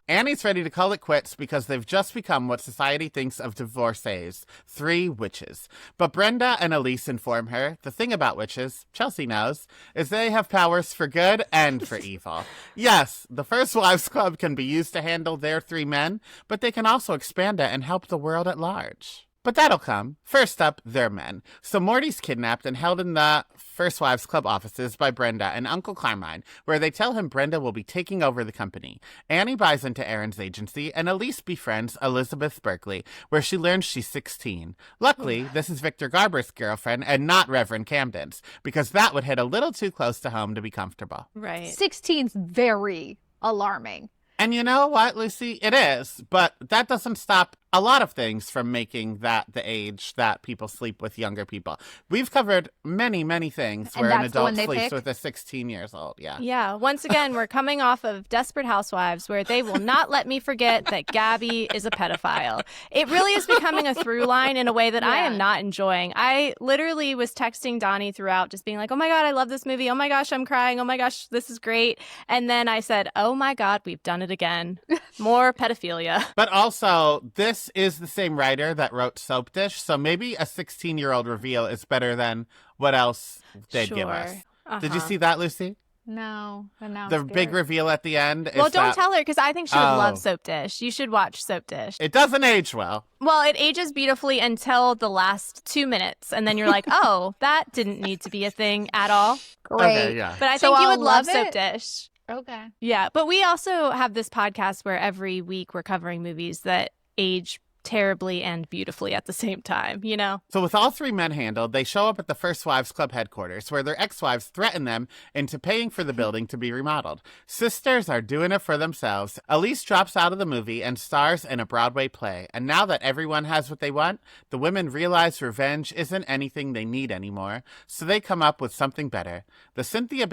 Annie's ready to call it quits because they've just become what society thinks of divorcees, 3 witches. But Brenda and Elise inform her the thing about witches, Chelsea knows, is they have powers for good and for evil. Yes, the First Wives Club can be used to handle their 3 men, but they can also expand it and help the world at large. But that'll come. First up, their men. So Morty's kidnapped and held in the First Wives Club offices by Brenda and Uncle Carmine, where they tell him Brenda will be taking over the company. Annie buys into Aaron's agency, and Elise befriends Elizabeth Berkley, where she learns she's 16. Luckily, this is Victor Garber's girlfriend and not Reverend Camden's, because that would hit a little too close to home to be comfortable. Right. 16's very alarming. And you know what, Lucy? It is, but that doesn't stop a lot of things from making that the age that people sleep with younger people. We've covered many, many things And where an that's the one adult they sleeps pick? with a 16-years-old. Yeah. Yeah. Once again, we're coming off of Desperate Housewives, where they will not let me forget that Gabby is a pedophile. It really is becoming a through line in a way that I am Yeah. not enjoying. I literally was texting Donnie throughout, just being like, "Oh my God, I love this movie. Oh my gosh, I'm crying. Oh my gosh, this is great." And then I said, "Oh my God, we've done it again. More pedophilia." But also, this is the same writer that wrote Soap Dish, so maybe a 16-year-old reveal is better than what else they'd give us. Sure. Did you Uh-huh. see that, Lucy? No. And now I'm The scared. big reveal at the end is Well, don't that tell her because I think she would Oh. love Soap Dish. You should watch Soap Dish. it doesn't age well. Well, it ages beautifully until the last 2 minutes, and then you're like, "Oh, that didn't need to be a thing at all." Great. Okay, yeah. But I So think you I'll would love love Soap it? Dish. Okay. Yeah, but we also have this podcast where every week we're covering movies that age terribly and beautifully at the same time, you know? So with all 3 men handled, they show up at the First Wives Club headquarters, where their ex-wives threaten them into paying for the building to be remodeled. Sisters are doing it for themselves. Elise drops out of the movie and stars in a Broadway play. And now that everyone has what they want, the women realize revenge isn't anything they need anymore. So they come up with something better. The Cynthia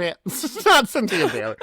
not Cynthia Bailey.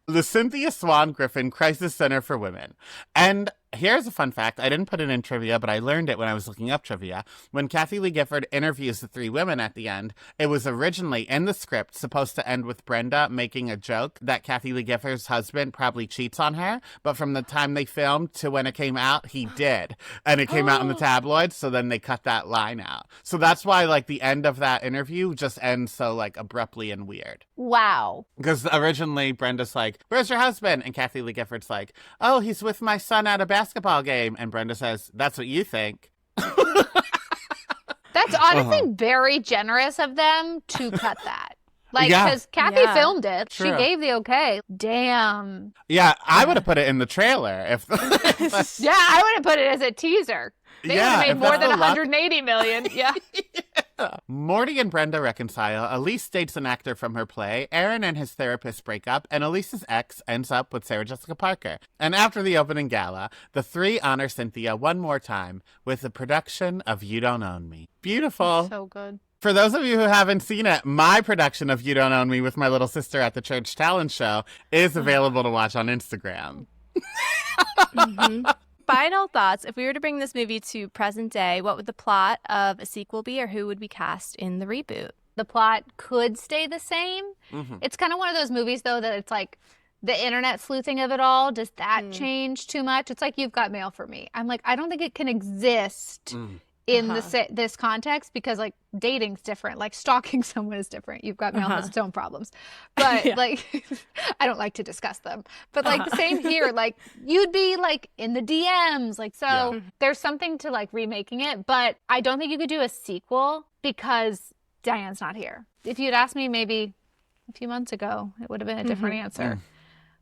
The Cynthia Swan Griffin Crisis Center for Women. And Here's a fun fact. I didn't put it in trivia, but I learned it when I was looking up trivia. When Kathy Lee Gifford interviews the three women at the end, it was originally in the script supposed to end with Brenda making a joke that Kathy Lee Gifford's husband probably cheats on her. But from the time they filmed to when it came out, he did. And it came out in the tabloids, so then they cut that line out. So that's why, like, the end of that interview just ends so, like, abruptly and weird. Wow. Because originally Brenda's like, "Where's your husband?" And Kathy Lee Gifford's like, "Oh, he's with my son at a basketball game." And Brenda says, "That's what you think." That's honestly very generous of them to cut that. Like, Yeah. because Kathy Yeah. filmed it. True. She gave the okay. Damn. Yeah, I would have put it in the trailer if. Yeah, I would have put it as a teaser. They would have if made more that's than the luck. 180 million. Yeah. Morty and Brenda reconcile. Elise dates an actor from her play. Aaron and his therapist break up, and Elise's ex ends up with Sarah Jessica Parker. And after the opening gala, the three honor Cynthia one more time with the production of You Don't Own Me. Beautiful. So good. For those of you who haven't seen it, my production of You Don't Own Me with my little sister at the church talent show is available to watch on Instagram. Final thoughts. If we were to bring this movie to present day, what would the plot of a sequel be, or who would be cast in the reboot? The plot could stay the same. It's kind of one of those movies, though, that it's like the internet sleuthing of it all. Does that change too much? It's like You've Got Mail for me. I'm like, I don't think it can exist in this context because, like, dating's different. Like, stalking someone is different. You've Got Mail has its own problems. But, like, I don't like to discuss them. But, like, the same here. Like, you'd be, like, in the DMs. Like, so there's something to, like, remaking it. But I don't think you could do a sequel because Diane's not here. If you'd asked me maybe a few months ago, it would have been a different answer.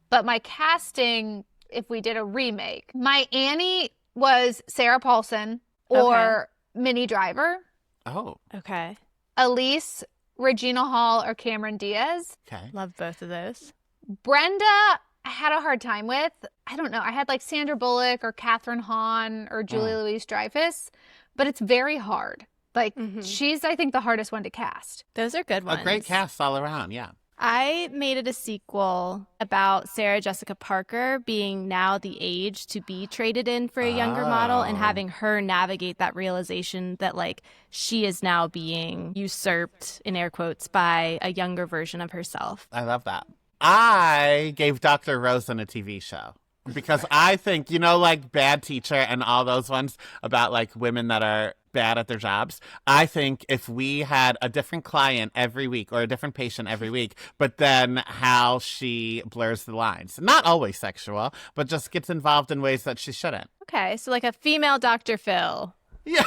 But my casting, if we did a remake, my Annie was Sarah Paulson or Minnie Driver. Oh, Okay. Elise, Regina Hall, or Cameron Diaz. okay. Love both of those. Brenda, I had a hard time with. I don't know. I had like Sandra Bullock or Catherine Hahn or Julia Louis-Dreyfus, but it's very hard. Like, she's, I think, the hardest one to cast. Those are good ones. A great cast all around, yeah. I made it a sequel about Sarah Jessica Parker being now the age to be traded in for a younger model and having her navigate that realization that, like, she is now being usurped, in air quotes, by a younger version of herself. I love that. I gave Dr. Rosen a TV show because I think, you know, like Bad Teacher and all those ones about like women that are bad at their jobs. I think if we had a different client every week or a different patient every week, but then how she blurs the lines, not always sexual, but just gets involved in ways that she shouldn't. Okay, so like a female Dr. Phil. Yeah.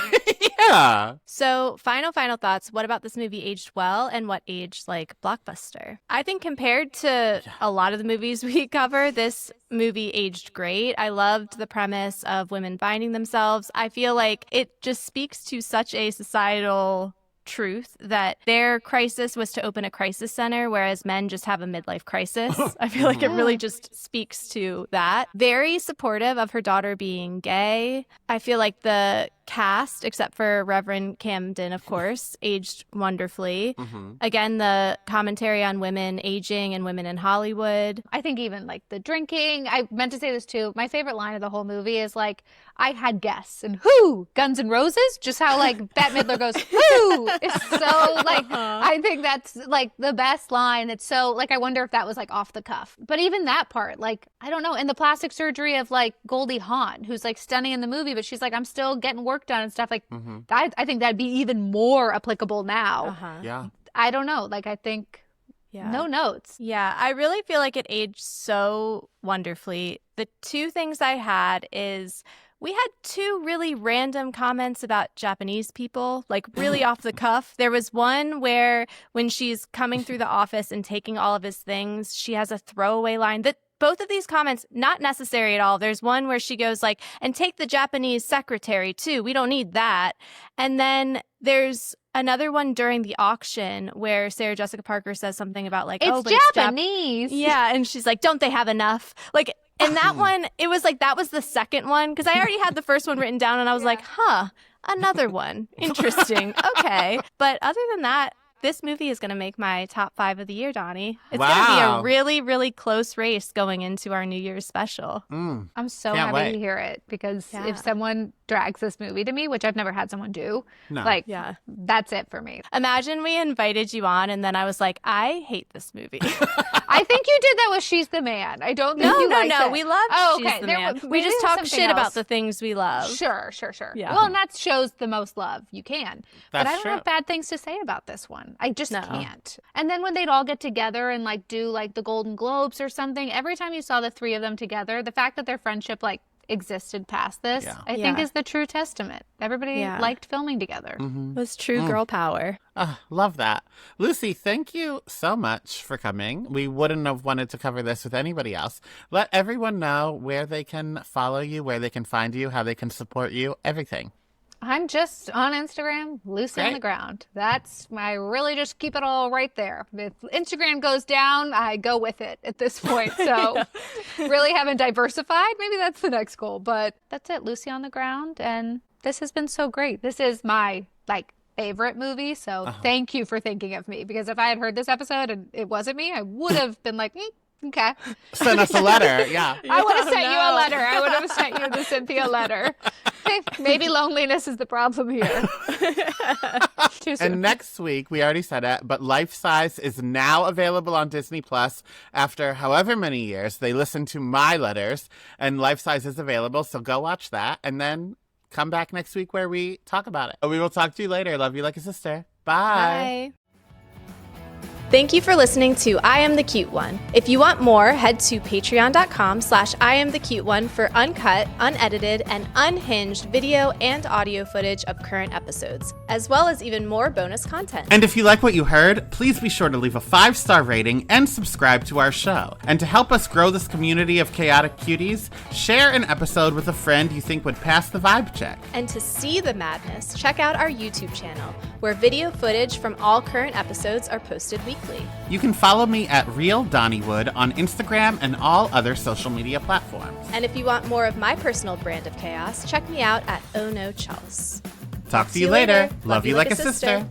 Yeah. So, final thoughts. What about this movie aged well and what aged like blockbuster? I think compared to a lot of the movies we cover, this movie aged great. I loved the premise of women finding themselves. I feel like it just speaks to such a societal truth that their crisis was to open a crisis center, whereas men just have a midlife crisis. I feel like it really just speaks to that. Very supportive of her daughter being gay. I feel like the cast, except for Reverend Camden, of course, aged wonderfully. Again, the commentary on women aging and women in Hollywood. I think even like the drinking, I meant to say this too. My favorite line of the whole movie is like, I had guests and who? Guns N' Roses? Just how like Bette Midler goes, who? It's so like, I think that's like the best line. It's so like, I wonder if that was like off the cuff. But even that part, like, I don't know. And the plastic surgery of like Goldie Hawn, who's like stunning in the movie, but she's like, I'm still getting work done and stuff. Like, I think that'd be even more applicable now. Yeah. I don't know. Like, I think no notes. Yeah, I really feel like it aged so wonderfully. The two things I had is we had two really random comments about Japanese people, like really off the cuff. There was one where when she's coming through the office and taking all of his things, she has a throwaway line that both of these comments, not necessary at all. There's one where she goes like, and take the Japanese secretary too. We don't need that. And then there's another one during the auction where Sarah Jessica Parker says something about like, It's but Japanese. yeah. And she's like, don't they have enough? Like, and that one, it was like, that was the second one. Cause I already had the first one written down and I was like, another one. Interesting. Okay. But other than that, This movie is going to make my top 5 of the year, Donnie. It's Wow. going to be a really, really close race going into our New Year's special. Mm. I'm so Can't happy wait. to hear it because Yeah. if someone drags this movie to me, which I've never had someone do, No. like, Yeah. that's it for me. Imagine we invited you on and then I was like, I hate this movie. I think you did that with She's the Man. I don't think you liked it. We love Oh, She's okay. the There Man. was- We maybe just there's talk something shit about else. the things we love. Sure. Yeah. Well, and that shows the most love you can. But That's I don't true. have bad things to say about this one. I just No. can't. And then when they'd all get together and like do like the Golden Globes or something, every time you saw the three of them together, the fact that their friendship like existed past this, Yeah. I think Yeah. is the true testament. Everybody Yeah. liked filming together. Mm-hmm. It was true girl power. Love that. Lucy, thank you so much for coming. We wouldn't have wanted to cover this with anybody else. Let everyone know where they can follow you, where they can find you, how they can support you, everything. I'm just on Instagram, Lucy on the Great. ground. That's I really just keep it all right there. If Instagram goes down, I go with it at this point. So really haven't diversified. Maybe that's the next goal. But that's it, Lucy on the ground. And this has been so great. This is my like favorite movie. So thank you for thinking of me. Because if I had heard this episode and it wasn't me, I would have been like, okay. Send us a letter. Yeah. I would have sent you a no. letter. I would have sent you the Cynthia letter. Maybe loneliness is the problem here. Too soon. And next week, we already said it, but Life Size is now available on Disney Plus after however many years. They listened to my letters, and Life Size is available, so go watch that, and then come back next week where we talk about it. We will talk to you later. Love you like a sister. Bye. Bye. Thank you for listening to I Am the Cute One. If you want more, head to patreon.com/IamTheCuteOne for uncut, unedited, and unhinged video and audio footage of current episodes, as well as even more bonus content. And if you like what you heard, please be sure to leave a 5-star rating and subscribe to our show. And to help us grow this community of chaotic cuties, share an episode with a friend you think would pass the vibe check. And to see the madness, check out our YouTube channel, where video footage from all current episodes are posted weekly. You can follow me at Real Donnywood on Instagram and all other social media platforms. And if you want more of my personal brand of chaos, check me out at Oh No Chels. Talk to you later. Love you like a sister.